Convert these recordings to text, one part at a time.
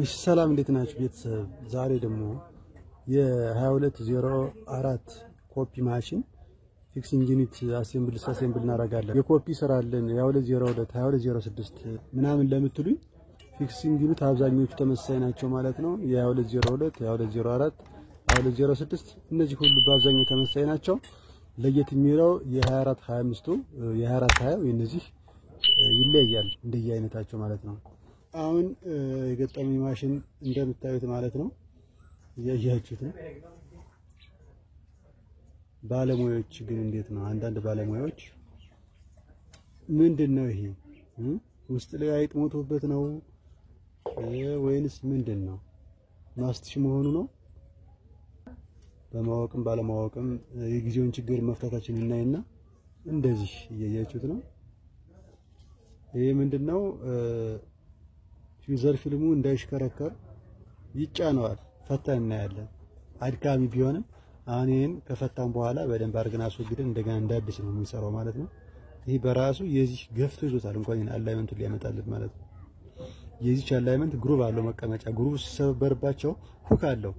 ሰላም እንዴት ናችሁ ቤተሰብ? ዛሬ ደግሞ የ2204 ኮፒ ማሽን ፊክሲንግ ዩኒት አሴምብል እናደርጋለን። የኮፒ ስራ አለን 2202 2206 ምናምን ለምትሉኝ ፊክሲንግ ዩኒት አብዛኞቹ ተመሳሳይ ናቸው ማለት ነው። የ2202 2204 2206 እነዚህ ሁሉ በአብዛኛው ተመሳሳይ ናቸው። ለየት የሚለው የ2425ቱ የ2420 እነዚህ ይለያያል እንደየአይነታቸው ማለት ነው። አሁን የገጠመኝ ማሽን እንደምታዩት ማለት ነው ያያችሁት ነው። ባለሙያዎች ግን እንዴት ነው? አንዳንድ ባለሙያዎች ምንድነው ይሄ ውስጥ ላይ አይጥ ሞቶበት ነው ወይንስ ምንድነው? ማስትሽ መሆኑ ነው? በማወቅም ባለማወቅም የጊዜውን ችግር መፍታታችን እናይና እንደዚህ ያያችሁት ነው። ይሄ ምንድነው? ዩዘር ፊልሙ እንዳይሽከረከር ይጫነዋል። ፈታን እናያለን። አድካሚ ቢሆንም አሁን ይሄን ከፈታን በኋላ በደንብ አድርገን አስወግደን እንደገና እንዳድስ ነው የሚሰራው ማለት ነው። ይሄ በራሱ የዚህ ገፍቶ ይዞታል እንኳን አላይመንቱን ሊያመጣልን ማለት ነው። የዚህ አላይመንት ግሩቭ አለው መቀመጫ ግሩቭ ሲሰበርባቸው ሁክ አለው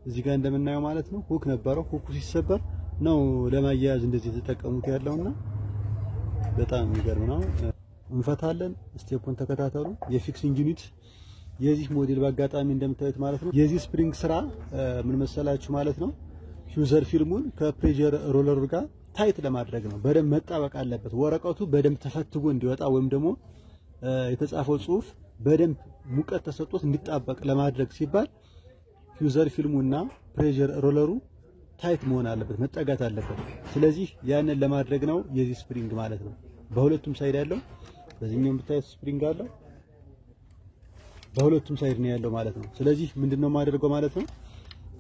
እዚህ ጋር እንደምናየው ማለት ነው። ሁክ ነበረው ሁኩ ሲሰበር ነው ለማያያዝ እንደዚህ ተጠቀሙት ያለውና በጣም የሚገርም ነው። እንፈታለን። ስቴፑን ተከታተሉ። የፊክሲንግ ዩኒት የዚህ ሞዴል በአጋጣሚ እንደምታዩት ማለት ነው የዚህ ስፕሪንግ ስራ ምን መሰላችሁ ማለት ነው ዩዘር ፊልሙን ከፕሬሸር ሮለር ጋር ታይት ለማድረግ ነው። በደንብ መጣበቅ አለበት። ወረቀቱ በደንብ ተፈትጎ እንዲወጣ ወይም ደግሞ የተጻፈው ጽሁፍ በደንብ ሙቀት ተሰጥቶት እንዲጣበቅ ለማድረግ ሲባል ዩዘር ፊልሙና ፕሬሸር ሮለሩ ታይት መሆን አለበት፣ መጠጋት አለበት። ስለዚህ ያንን ለማድረግ ነው የዚህ ስፕሪንግ ማለት ነው። በሁለቱም ሳይድ ያለው በዚህኛው ብታዩት ስፕሪንግ አለው በሁለቱም ሳይድ ነው ያለው ማለት ነው። ስለዚህ ምንድነው ማድረገው ማለት ነው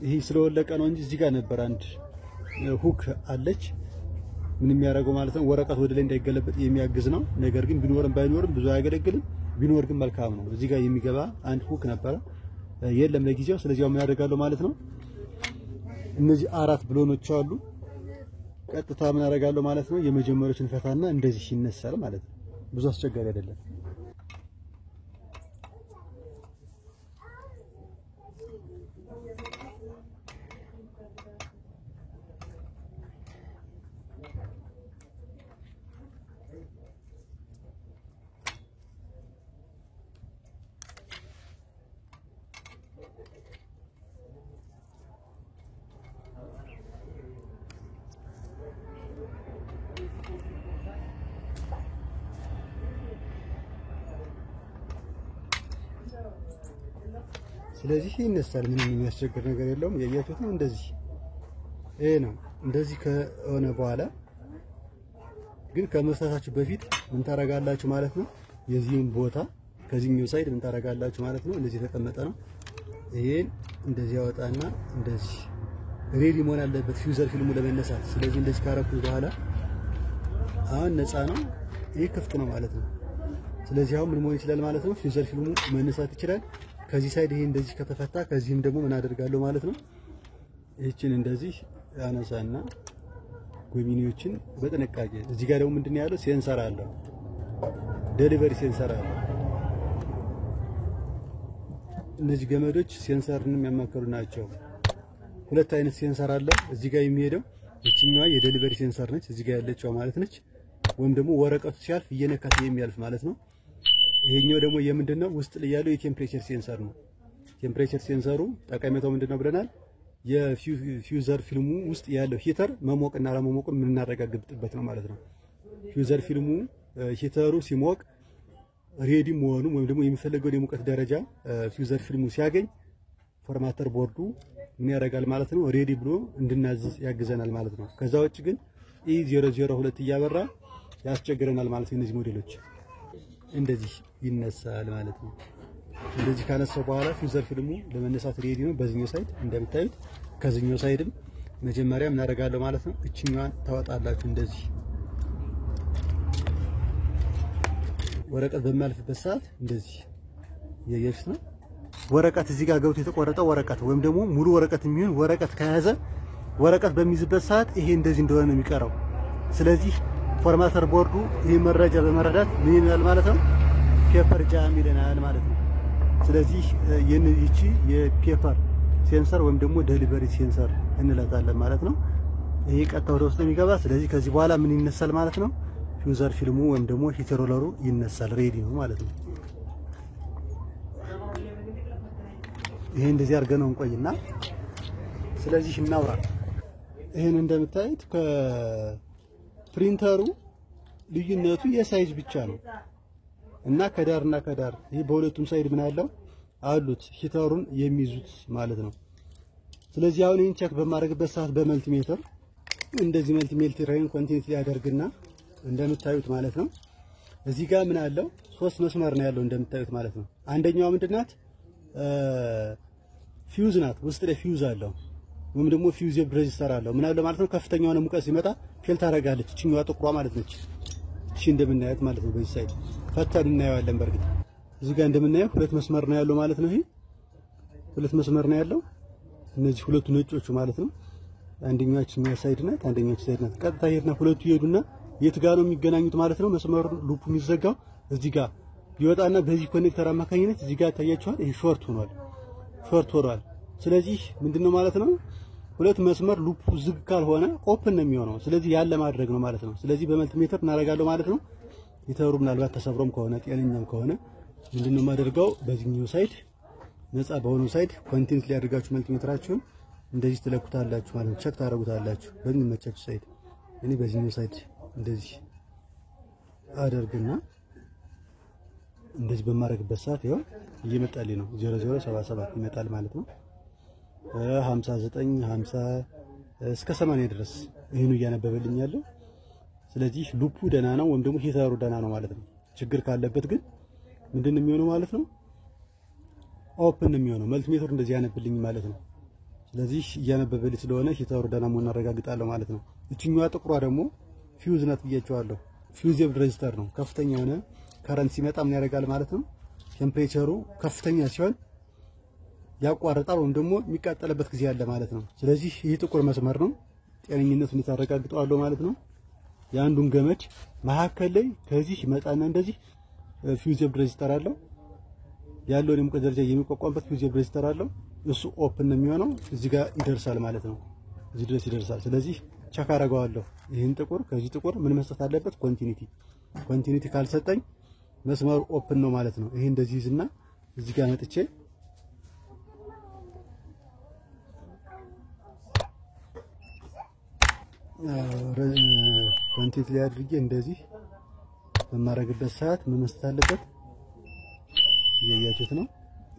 ይሄ ስለወለቀ ነው እንጂ እዚህ ጋር ነበር አንድ ሁክ አለች ምንም ያደርገው ማለት ነው ወረቀት ወደ ላይ እንዳይገለበጥ የሚያግዝ ነው። ነገር ግን ቢኖርም ባይኖርም ብዙ አያገለግልም። ቢኖር ግን መልካም ነው። እዚህ ጋር የሚገባ አንድ ሁክ ነበር የለም ለጊዜው። ስለዚህ ምን ያደርጋለሁ ማለት ነው እነዚህ አራት ብሎኖች አሉ። ቀጥታ ምን አደርጋለሁ ማለት ነው የመጀመሪያውን ፈታና እንደዚህ ይነሳል ማለት ነው። ብዙ አስቸጋሪ አይደለም። ስለዚህ ይነሳል። ምንም የሚያስቸግር ነገር የለውም። ያያችሁት ነው እንደዚህ ይሄ ነው። እንደዚህ ከሆነ በኋላ ግን ከመፍታታችሁ በፊት ምን ታረጋላችሁ ማለት ነው የዚህን ቦታ ከዚህኛው ሳይድ ምን ታረጋላችሁ ማለት ነው እንደዚህ ተቀመጠ ነው። ይሄን እንደዚህ ያወጣና እንደዚህ ሬዲ መሆን አለበት ዩዘር ፊልሙ ለመነሳት። ስለዚህ እንደዚህ ካረኩኝ በኋላ አሁን ነፃ ነው። ይሄ ክፍት ነው ማለት ነው። ስለዚህ አሁን ምን መሆን ይችላል ማለት ነው ዩዘር ፊልሙ መነሳት ይችላል። ከዚህ ሳይድ ይሄ እንደዚህ ከተፈታ ከዚህም ደግሞ ምን አደርጋለሁ ማለት ነው እቺን እንደዚህ ያነሳና ጎሚኒዎችን በጥንቃቄ እዚህ ጋር ደግሞ ምንድነው ያለው ሴንሰር አለው ዴሊቨሪ ሴንሰር አለ። እነዚህ ገመዶች ሴንሰርንም ያማከሉ ናቸው። ሁለት አይነት ሴንሰር አለ እዚህ ጋር የሚሄደው እቺኛዋ የዴሊቨሪ ሴንሰር ነች እዚህ ጋር ያለችው ማለት ነች። ወይም ደግሞ ወረቀቱ ሲያልፍ እየነካት የሚያልፍ ማለት ነው። ይሄኛው ደግሞ የምንድነው ውስጥ ላይ ያለው የቴምፕሬቸር ሴንሰር ነው። ቴምፕሬቸር ሴንሰሩ ጠቀሜታው ምንድነው ብለናል? የዩዘር ፊልሙ ውስጥ ያለው ሂተር መሞቅና አለመሞቁን የምናረጋግጥበት ነው ማለት ነው። ዩዘር ፊልሙ ሂተሩ ሲሞቅ ሬዲ መሆኑን ወይም ደግሞ የሚፈልገው የሙቀት ደረጃ ዩዘር ፊልሙ ሲያገኝ ፎርማተር ቦርዱ ምን ያደርጋል ማለት ነው ሬዲ ብሎ እንድናዝዝ ያግዘናል ማለት ነው። ከዛ ውጭ ግን E002 እያበራ ያስቸግረናል ማለት ነው። እነዚህ ሞዴሎች እንደዚህ ይነሳል ማለት ነው። እንደዚህ ካነሳው በኋላ ዩዘር ፊልሙ ለመነሳት ሬዲ ነው። በዚህኛው ሳይድ እንደምታዩት ከዚህኛው ሳይድም መጀመሪያ ምን አደርጋለሁ ማለት ነው እቺኛዋን ታወጣላችሁ እንደዚህ ወረቀት በማልፍበት ሰዓት እንደዚህ ያያችሁት ነው። ወረቀት እዚህ ጋር ገብቶ የተቆረጠ ወረቀት ወይም ደግሞ ሙሉ ወረቀት የሚሆን ወረቀት ከያዘ ወረቀት በሚይዝበት ሰዓት ይሄ እንደዚህ እንደሆነ ነው የሚቀረው። ስለዚህ ፎርማተር ቦርዱ ይሄ መረጃ በመረዳት ምን ይላል ማለት ነው ፔፐር ጃም ይለናል ማለት ነው። ስለዚህ ይቺ የፔፐር ሴንሰር ወይም ደግሞ ዴሊቨሪ ሴንሰር እንላታለን ማለት ነው። ይሄ ቀጥታ ወደ ውስጥ የሚገባ ስለዚህ ከዚህ በኋላ ምን ይነሳል ማለት ነው? ፊውዘር ፊልሙ ወይም ደግሞ ሂት ሮለሩ ይነሳል፣ ሬዲ ነው ማለት ነው። ይሄ እንደዚህ አድርገን ነው እንቆይና ስለዚህ እናውራ። ይሄን እንደምታዩት ከፕሪንተሩ ልዩነቱ የሳይዝ ብቻ ነው እና ከዳርና ከዳር ይሄ በሁለቱም ሳይድ ምን አለው አሉት ሂተሩን የሚይዙት ማለት ነው። ስለዚህ አሁን ይሄን ቼክ በማድረግበት ሰዓት በመልቲሜትር እንደዚህ መልቲሜትርን ኮንቲኒቲ ያደርግና እንደምታዩት ማለት ነው እዚህ ጋር ምን አለው 3 መስመር ነው ያለው እንደምታዩት ማለት ነው። አንደኛው ምንድናት ፊውዝ ናት። ውስጥ ላይ ፊውዝ አለው ወይም ደግሞ ፊውዝ ሬዚስተር አለው ምን አለው ማለት ነው። ከፍተኛው ነው ሙቀት ሲመጣ ፌል ታደርጋለች እቺኛዋ ጥቁሯ ማለት ነች። እሺ እንደምናያት ማለት ነው። በዚህ ሳይድ ፈተን እናየዋለን። በርግጥ እዚህ ጋር እንደምናየው 2 መስመር ነው ያለው ማለት ነው። ይሄ 2 መስመር ነው ያለው እነዚህ ሁለቱ ነጮቹ ማለት ነው። አንደኛችን ሳይድ ናት፣ አንደኛችን ሳይድ ናት። ቀጥታ ሄድና ሁለቱ ይሄዱና የት ጋር ነው የሚገናኙት ማለት ነው። መስመሩ ሉፑ የሚዘጋው እዚህ ጋር ይወጣና በዚህ ኮኔክተር አማካኝነት እዚህ ጋር ታያችኋል። ይሄ ሾርት ሆኗል። ስለዚህ ምንድነው ማለት ነው ሁለት መስመር ሉፑ ዝግ ካልሆነ ኦፕን ነው የሚሆነው። ስለዚህ ያለ ማድረግ ነው ማለት ነው። ስለዚህ በመልቲሜትር እናደርጋለን ማለት ነው። ሂተሩ ምናልባት ተሰብሮም ከሆነ ጤነኛም ከሆነ ምንድነው ማደርገው በዚህኛው ሳይድ ነፃ በሆነው ሳይድ ኮንቲኒቲ ሊያደርጋችሁ መልቲሜትራችሁን እንደዚህ ትለኩታላችሁ ማለት ነው። ቼክ ታደርጉታላችሁ በሚመቻችሁ ሳይድ። እኔ በዚህኛው ሳይድ እንደዚህ አደርግና እንደዚህ በማድረግበት ሰዓት ይኸው እየመጣልኝ ነው 0077 ይመጣል ማለት ነው። 59 50 እስከ 80 ድረስ ይሄን እያነበበልኝ ያለው። ስለዚህ ሉፑ ደና ነው ወይም ደግሞ ሂተሩ ደና ነው ማለት ነው። ችግር ካለበት ግን ምንድነው የሚሆነው ማለት ነው ኦፕን ነው የሚሆነው። መልቲሜትሩ እንደዚህ ያነብልኝ ማለት ነው። ስለዚህ እያነበበልኝ ስለሆነ ሂተሩ ደና መሆኑን አረጋግጣለሁ ማለት ነው። እቺኛዋ ጥቁሯ ደግሞ ፊውዝ ናት ብያቸዋለሁ። ፊውዝ ሬዚስተር ነው። ከፍተኛ የሆነ ከረንት ሲመጣ ምን ያደርጋል ማለት ነው ቴምፕሬቸሩ ከፍተኛ ሲሆን ያቋርጣል ወይም ደግሞ የሚቃጠልበት ጊዜ አለ ማለት ነው። ስለዚህ ይሄ ጥቁር መስመር ነው ጤነኝነቱን ታረጋግጠዋለሁ ማለት ነው። የአንዱን ገመድ መሀከል ላይ ከዚህ ይመጣና እንደዚህ ፊውዝ ሬዚስተር አለው ያለውን የሙቀት ደረጃ የሚቋቋምበት ፊውዝ ሬዚስተር አለው። እሱ ኦፕን ነው የሚሆነው እዚህ ጋር ይደርሳል ማለት ነው። እዚህ ድረስ ይደርሳል። ስለዚህ ቼክ አደርገዋለሁ። ይሄን ጥቁር ከዚህ ጥቁር ምን መስጠት አለበት ኮንቲኒቲ ካልሰጠኝ መስመሩ ኦፕን ነው ማለት ነው። ይሄ እንደዚህ ይዝና እዚህ ጋር መጥቼ ኮንቲኒቲ ላይ አድርጌ እንደዚህ በማረግበት ሰዓት ምን መስጠት አለበት እያያችሁት ነው።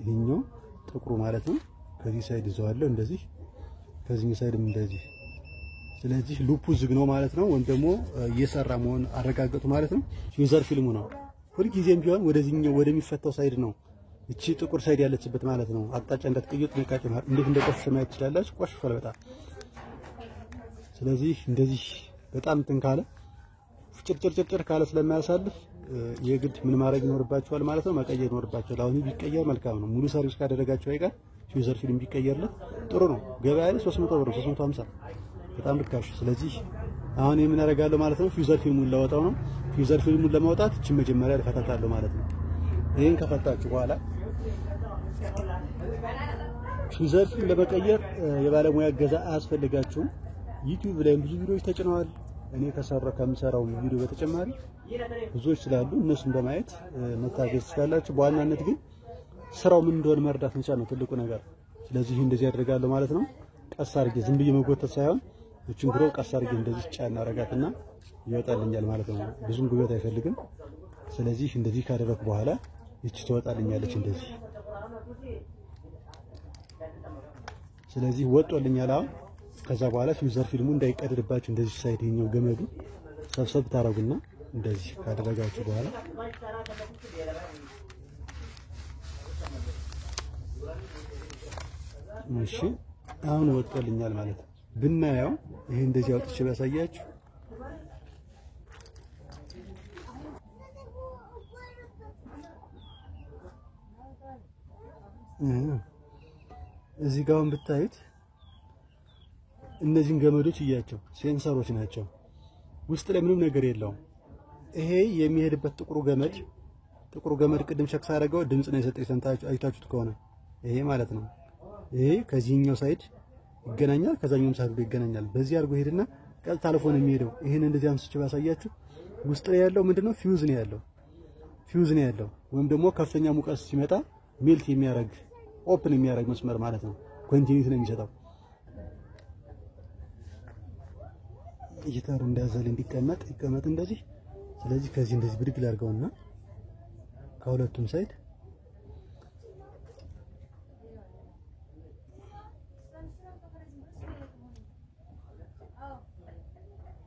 ይሄኛው ጥቁሩ ማለት ነው። ከዚህ ሳይድ ይዘዋለሁ እንደዚህ ከዚህ ሳይድም እንደዚህ። ስለዚህ ሉፑ ዝግ ነው ማለት ነው ወይም ደግሞ እየሰራ መሆን አረጋግጡ ማለት ነው። ፊውዘር ፊልሙ ነው ሁልጊዜም ቢሆን ወደዚህኛው ወደሚፈታው ሳይድ ነው እቺ ጥቁር ሳይድ ያለችበት ማለት ነው። አቅጣጫ እንዳትቀይሩ ጥንቃቄ ማለት እንዴት እንደቆሸሸ ማየት ትችላላችሁ። ቆሽሿል በጣም። ስለዚህ እንደዚህ በጣም እንትን ካለ ጭርጭር ካለ ስለማያሳልፍ የግድ ምን ማድረግ ይኖርባችኋል ማለት ነው መቀየር ይኖርባችኋል። አሁን ቢቀየር መልካም ነው። ሙሉ ሰርቪስ ካደረጋችሁ አይቀር ፊውዘር ፊልም ቢቀየርለት ጥሩ ነው። ገበያ ላይ 300 ብር 350 በጣም ልካሽ። ስለዚህ አሁን ምን አደርጋለሁ ማለት ነው ፊውዘር ፊልሙን ለወጣው ነው። ፊውዘር ፊልሙን ለማውጣት እቺ መጀመሪያ ልፈታታለሁ ማለት ነው። ይሄን ከፈታችሁ በኋላ ፊውዘር ፊልም ለመቀየር የባለሙያ እገዛ አያስፈልጋችሁም። ዩቲዩብ ላይ ብዙ ቪዲዮዎች ተጭነዋል። እኔ ከምሰራው ቪዲዮ በተጨማሪ ብዙዎች ስላሉ እነሱን በማየት መታገዝ ትችላላችሁ። በዋናነት ግን ስራው ምን እንደሆነ መረዳት መቻል ነው ትልቁ ነገር። ስለዚህ እንደዚህ ያደርጋለሁ ማለት ነው። ቀስ አድርጌ ዝም ብዬ መጎተት ሳይሆን እቺን ብሮ ቀስ አድርጌ እንደዚህ ጫና አረጋትና ይወጣልኛል ማለት ነው። ብዙም ጉልበት አይፈልግም። ስለዚህ እንደዚህ ካደረኩ በኋላ እቺ ትወጣልኛለች እንደዚህ። ስለዚህ ወጥቶልኛል አሁን። ከዛ በኋላ ፊውዘር ፊልሙ እንዳይቀደድባችሁ እንደዚህ ሳይድኛው ገመዱ ሰብሰብ ታረጉና እንደዚህ ካደረጋችሁ በኋላ እሺ አሁን ወጥቶልኛል ማለት ነው። ብናየው ይሄ እንደዚህ አውጥቼ ባሳያችሁ እዚህ ጋር ብታዩት እነዚህን ገመዶች እያቸው ሴንሰሮች ናቸው። ውስጥ ላይ ምንም ነገር የለውም። ይሄ የሚሄድበት ጥቁሩ ገመድ ጥቁሩ ገመድ ቅድም ሸክስ አደረገው ድምጽ ነው የሰጠኝ። ሰምታችሁ አይታችሁት ከሆነ ይሄ ማለት ነው። ይሄ ከዚህኛው ሳይድ ይገናኛል፣ ከዛኛው ሳይድ ይገናኛል። በዚህ አድርጎ ሄድና ቀጥታ አልፎ ነው የሚሄደው። ይሄን እንደዚህ አንስቼ ባሳያችሁ ውስጥ ላይ ያለው ምንድነው? ፊውዝ ነው ያለው። ፊውዝ ነው ያለው ወይም ደግሞ ከፍተኛ ሙቀት ሲመጣ ሜልት የሚያደርግ ኦፕን የሚያደርግ መስመር ማለት ነው። ኮንቲኒቲ ነው የሚሰጠው። ጊታሩ እንዳዘል እንዲቀመጥ ይቀመጥ እንደዚህ። ስለዚህ ከዚህ እንደዚህ ብድግ ላድርገውና ከሁለቱም ሳይድ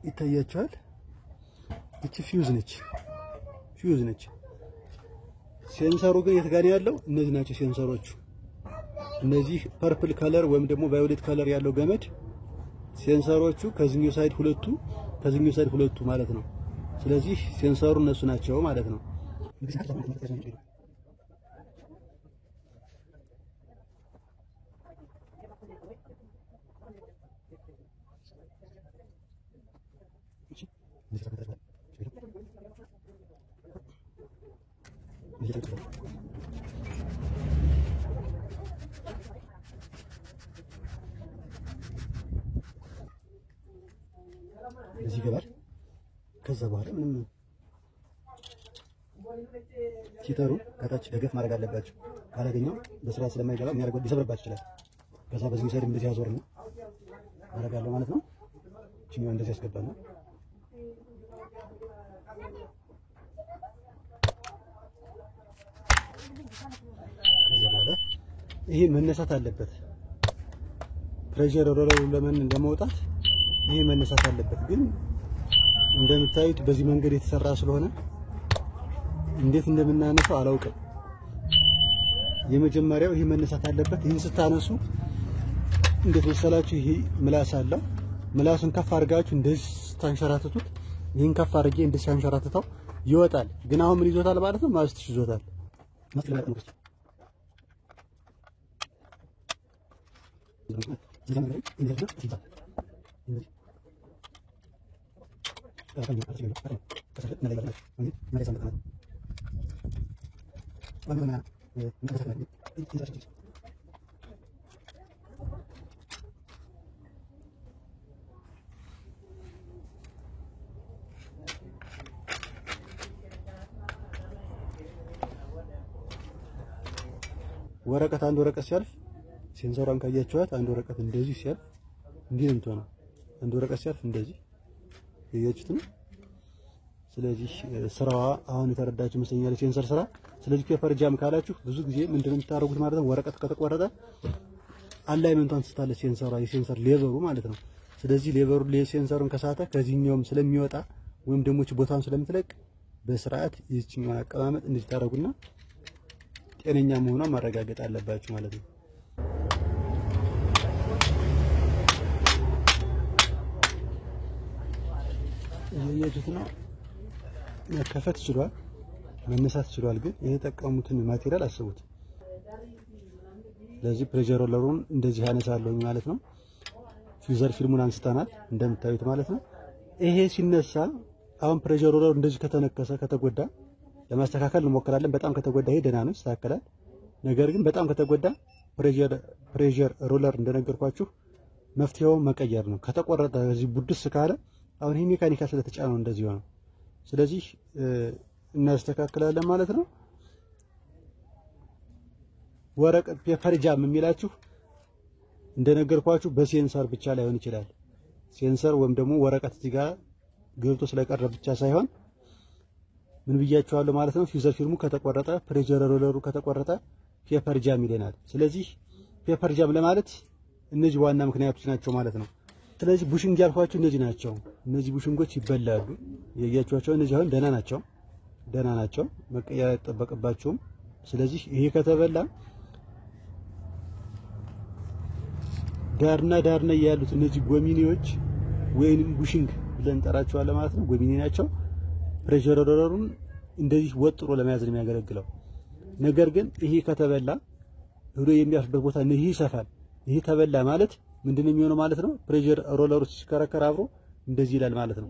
ይታያችኋል። እቺ ፊውዝ ነች፣ ፊውዝ ነች። ሴንሰሩ ግን የት ጋር ነው ያለው? እነዚህ ናቸው ሴንሰሮቹ። እነዚህ ፐርፕል ከለር ወይም ደግሞ ቫዮሌት ከለር ያለው ገመድ ሴንሰሮቹ ከዚህኛው ሳይድ ሁለቱ፣ ከዚህኛው ሳይድ ሁለቱ ማለት ነው። ስለዚህ ሴንሰሩ እነሱ ናቸው ማለት ነው። እዚህ ገባል። ከዛ በኋላ ምንም ሂተሩ ከታች ደገፍ ማድረግ አለባችሁ። ካላገኘው በስራ ስለማይገባ የሚያደርገው ሊሰብርባችሁ ይችላል። ከዛ በዚህ ሳይድ እንደዚህ ያዞር ነው አደርጋለሁ ማለት ነው። እቺኛው እንደዚህ ያስገባል ነው። ከዛ በኋላ ይሄ መነሳት አለበት። ፕሬሸር ሮለሩ ለመውጣት ይሄ መነሳት አለበት። ግን እንደምታዩት በዚህ መንገድ የተሰራ ስለሆነ እንዴት እንደምናነሳው አላውቅም። የመጀመሪያው ይሄ መነሳት አለበት። ይሄን ስታነሱ እንዴት መሰላችሁ? ይሄ ምላስ አለው። ምላሱን ከፍ አድርጋችሁ እንደዚህ ታንሸራትቱት። ይሄን ከፍ አድርጌ እንደዚህ ታንሸራትተው ይወጣል። ግን አሁን ምን ይዞታል ማለት ነው? ማስትሽ ይዞታል። ወረቀት አንድ ወረቀት ሲያልፍ ሴንሰሯን ካያችኋት አንድ ወረቀት እንደዚህ ሲያልፍ እንዲህ ነው የምትሆነው። አንድ ወረቀት ሲያልፍ እንደዚህ ያያችሁት ነው። ስለዚህ ስራዋ አሁን የተረዳችሁ መስለኛል ሴንሰር ስራ። ስለዚህ ፔፐር ጃም ካላችሁ ብዙ ጊዜ ምንድነው የምታደርጉት ማለት ነው? ወረቀት ከተቆረጠ አላይመንቷን ስታለ ሴንሰሯ የሴንሰር ሌቨሩ ማለት ነው። ስለዚህ ሌቨሩ ሴንሰሩን ከሳተ ከዚህኛውም ስለሚወጣ ወይም ደግሞ እቺ ቦታውን ስለምትለቅ በስርዓት ይህችኛውን አቀማመጥ እንደዚህ ታደርጉና ጤነኛ መሆኗን ማረጋገጥ አለባችሁ ማለት ነው። እያያችሁት ነው። መከፈት ይችላል፣ መነሳት ይችላል። ግን የተጠቀሙትን ማቴሪያል አስቡት። ለዚህ ፕሬሸር ሮለሩን እንደዚህ ያነሳለሁ ማለት ነው። ፊውዘር ፊልሙን አንስተናል እንደምታዩት ማለት ነው። ይሄ ሲነሳ አሁን ፕሬሸር ሮለሩ እንደዚህ ከተነከሰ ከተጎዳ ለማስተካከል እንሞክራለን። በጣም ከተጎዳ ይሄ ደህና ነው፣ ይስተካከላል። ነገር ግን በጣም ከተጎዳ ፕሬሸር ሮለር እንደነገርኳችሁ መፍትሄው መቀየር ነው። ከተቆረጠ እዚህ ቡድስ ካለ አሁን ይሄ ሜካኒካል ስለተጫነው እንደዚህ ሆነ። ስለዚህ እናስተካክላለን ማለት ነው። ወረቀት ፔፐር ጃም የሚላችሁ እንደነገርኳችሁ በሴንሰር ብቻ ላይሆን ይችላል። ሴንሰር ወይም ደግሞ ወረቀት እዚህ ጋር ገብቶ ስለቀረ ብቻ ሳይሆን ምን ብያችኋለሁ ማለት ነው። ፊውዘር ፊልሙ ከተቆረጠ ፕሬሸር ሮለሩ ከተቆረጠ ፔፐር ጃም ይለናል። ስለዚህ ፔፐር ጃም ለማለት እነዚህ ዋና ምክንያቶች ናቸው ማለት ነው። ስለዚህ ቡሽንግ ያልኳችሁ እነዚህ ናቸው። እነዚህ ቡሽንጎች ይበላሉ። የያያችኋቸው እነዚህ አሁን ደህና ናቸው፣ ደህና ናቸው። መቀየር አይጠበቅባቸውም። ስለዚህ ይሄ ከተበላ ዳርና ያሉት እነዚህ ጎሚኒዎች ወይንም ቡሽንግ ብለን እንጠራቸዋለን ማለት ነው። ጎሚኒ ናቸው። ፕሬሸር ሮለሩን እንደዚህ ወጥሮ ለመያዝ ነው የሚያገለግለው። ነገር ግን ይሄ ከተበላ ሄዶ የሚያርፍበት ቦታ ይሄ ይሰፋል። ይሄ ተበላ ማለት ምንድነው የሚሆነው ማለት ነው? ፕሬሸር ሮለሩ ሲከረከር አብሮ እንደዚህ ይላል ማለት ነው።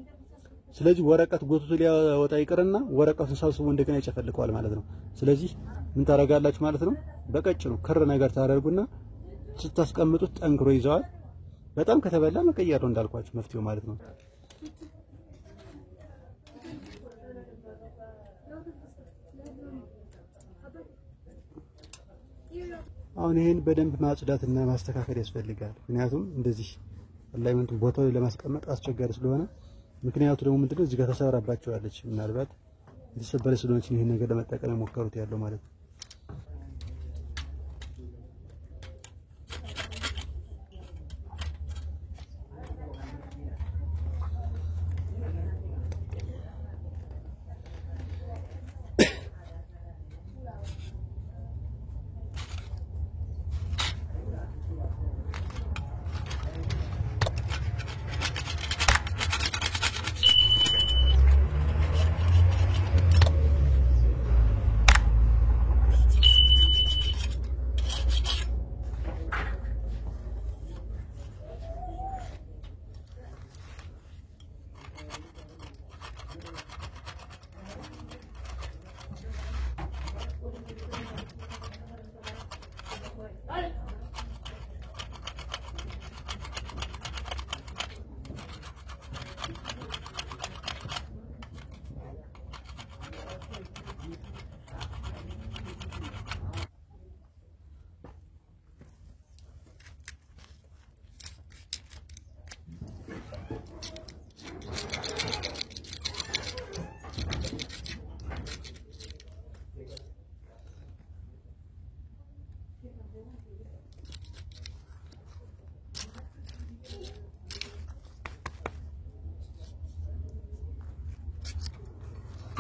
ስለዚህ ወረቀት ጎትቶ ሊያወጣ ይቅርና ወረቀቱን ሰብስቦ እንደገና ይጨፈልቀዋል ማለት ነው። ስለዚህ ምን ታረጋላችሁ ማለት ነው? በቀጭኑ ክር ነገር ታደርጉና ስታስቀምጡት ጠንክሮ ይዘዋል። በጣም ከተበላ መቀየር ነው እንዳልኳችሁ መፍትሄው ማለት ነው። አሁን ይሄን በደንብ ማጽዳትና ማስተካከል ያስፈልጋል። ምክንያቱም እንደዚህ አላይመንቱ ቦታው ላይ ለማስቀመጥ አስቸጋሪ ስለሆነ ምክንያቱ ደግሞ ምንድነው እዚህ ጋር ተሰራባቸዋለች። ምናልባት የተሰበረ ስለሆነች ይሄን ነገር ለመጠቀም የሞከሩት ያለው ማለት ነው።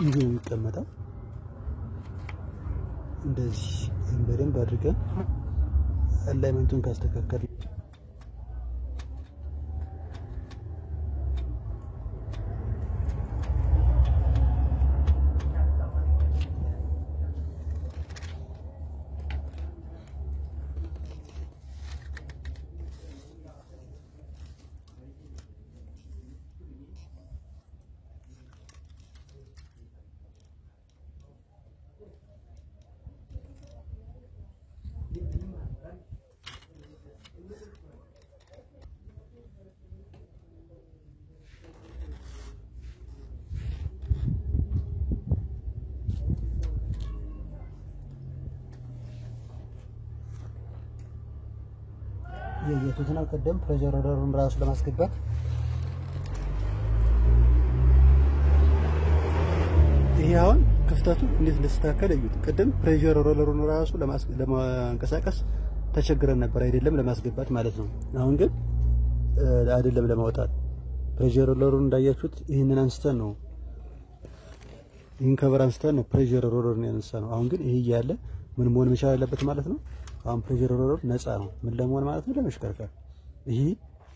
ይሄ የሚቀመጠው እንደዚህ በደንብ አድርገን አላይመንቱን ካስተካከልን የየቱትና ቀደም ፕሬሸር ሮለሩን ራሱ ለማስገባት ይሄ አሁን ክፍተቱ እንዴት እንደተስተካከለ እዩት። ቀደም ፕሬሸር ሮለሩን ራሱ ለማንቀሳቀስ ተቸግረን ነበር አይደለም ለማስገባት ማለት ነው። አሁን ግን አይደለም ለማውጣት ፕሬሸር ሮለሩን እንዳያችሁት ይሄንን አንስተን ነው ይሄን ከበር አንስተን ነው ፕሬሸር ሮለሩን ያነሳነው። አሁን ግን ይሄ ያለ ምን መሆን መቻል አለበት ማለት ነው። አሁን ፕሬሸር ሮለሩ ነፃ ነው ምን ለመሆን ማለት ነው ለመሽከርከር። ይሄ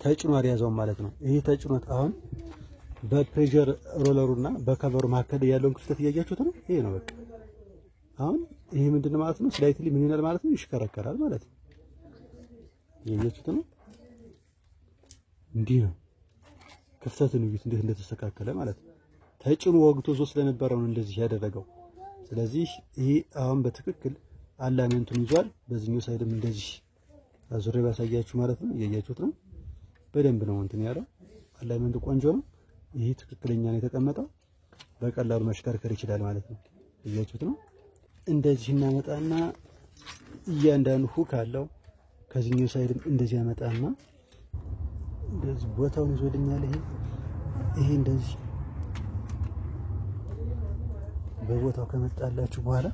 ተጭኖ ያዘው ማለት ነው። ይሄ ተጭኖት አሁን በፕሬሸር ሮለሩና በከቨሩ መካከል ያለውን ክፍተት እያያችሁት ነው። ይሄ ነው በቃ አሁን ይሄ ምንድነው ማለት ነው ስላይትሊ ምን ይላል ማለት ነው ይሽከረከራል ማለት ነው። እያያችሁት ነው እንዲህ ነው ክፍተቱን እዩት እንዴት እንደተስተካከለ ማለት ነው። ተጭኖ ወግቶ ዞ ስለነበረው ነው እንደዚህ ያደረገው። ስለዚህ ይሄ አሁን በትክክል አላይመንቱን ይዟል። በዚህኛው ሳይድም እንደዚህ አዙሬ ባሳያችሁ ማለት ነው እያያችሁት ነው በደንብ ነው እንትን ያለው አላይመንቱ ቆንጆ ነው። ይሄ ትክክለኛ ነው የተቀመጠው በቀላሉ መሽከርከር ይችላል ማለት ነው። እያያችሁት ነው እንደዚህ እናመጣና እያንዳንዱ ሁክ አለው። ከዚህኛው ሳይድም እንደዚህ ያመጣና እንደዚህ ቦታውን ይዞልኛል። ይሄ እንደዚህ በቦታው ከመጣላችሁ በኋላ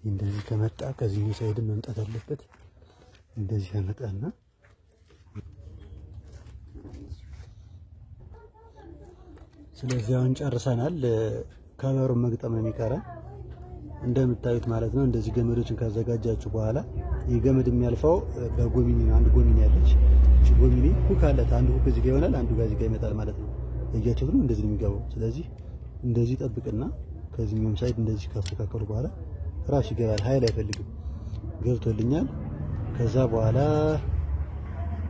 እንደዚህ ከመጣ ከዚህኛው ሳይድ መምጣት አለበት። እንደዚህ ያመጣና ስለዚህ አሁን ጨርሰናል። ከበሩን መግጠም ነው የሚቀረን እንደምታዩት ማለት ነው። እንደዚህ ገመዶችን ካዘጋጃችሁ በኋላ ይሄ ገመድ የሚያልፈው በጎሚኒ ነው። አንድ ጎሚኒ ያለች እቺ ጎሚኒ ሁክ አላት። አንዱ ሁክ እዚህ ጋር ይሆናል፣ አንዱ ጋር እዚህ ጋር ይመጣል ማለት ነው። እያችሁት ነው እንደዚህ የሚገባው። ስለዚህ እንደዚህ ጠብቅና ከዚህኛውም ሳይድ እንደዚህ ካስተካከሉ በኋላ ራሱ ይገባል። ኃይል አይፈልግም። ገብቶልኛል። ከዛ በኋላ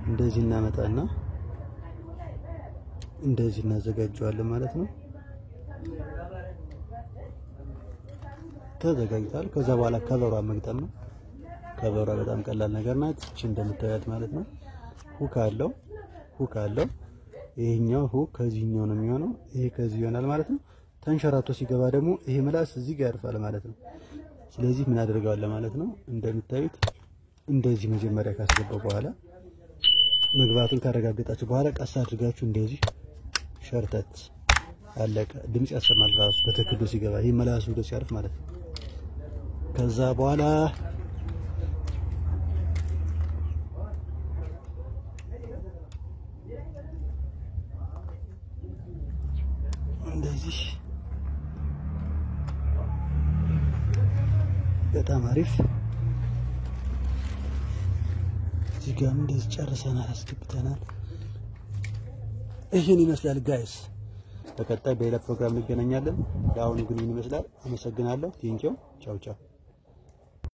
እንደዚህ እናመጣና እንደዚህ እናዘጋጀዋለን ማለት ነው። ተዘጋጅቷል። ከዛ በኋላ ከበሯን መግጠም ነው። ከበሯ በጣም ቀላል ነገር ናት። እቺ እንደምታዩት ማለት ነው። ሁክ አለው። ይሄኛው ሁክ ከዚህኛው ነው የሚሆነው። ይሄ ከዚህ ይሆናል ማለት ነው። ተንሸራቶ ሲገባ ደግሞ ይሄ ምላስ እዚህ ጋር ያርፋል ማለት ነው። ስለዚህ ምን አደርጋለሁ ማለት ነው። እንደምታዩት እንደዚህ መጀመሪያ ካስገባው በኋላ መግባቱን ካረጋገጣችሁ በኋላ ቀስ አድርጋችሁ እንደዚህ ሸርተት አለቀ። ድምጽ ያሰማል ራሱ በትክክሉ ሲገባ ይሄ ምላሱ ወደ ሲያርፍ ማለት ነው። ከዛ በኋላ እንደዚህ በጣም አሪፍ እዚህ ጋር እንደዚህ ጨርሰናል፣ አስገብተናል። ይሄን ይመስላል ጋይስ። በቀጣይ በሌላ ፕሮግራም እንገናኛለን። ለአሁኑ ግን ይመስላል። አመሰግናለሁ። ቴንኪው። ቻው ቻው።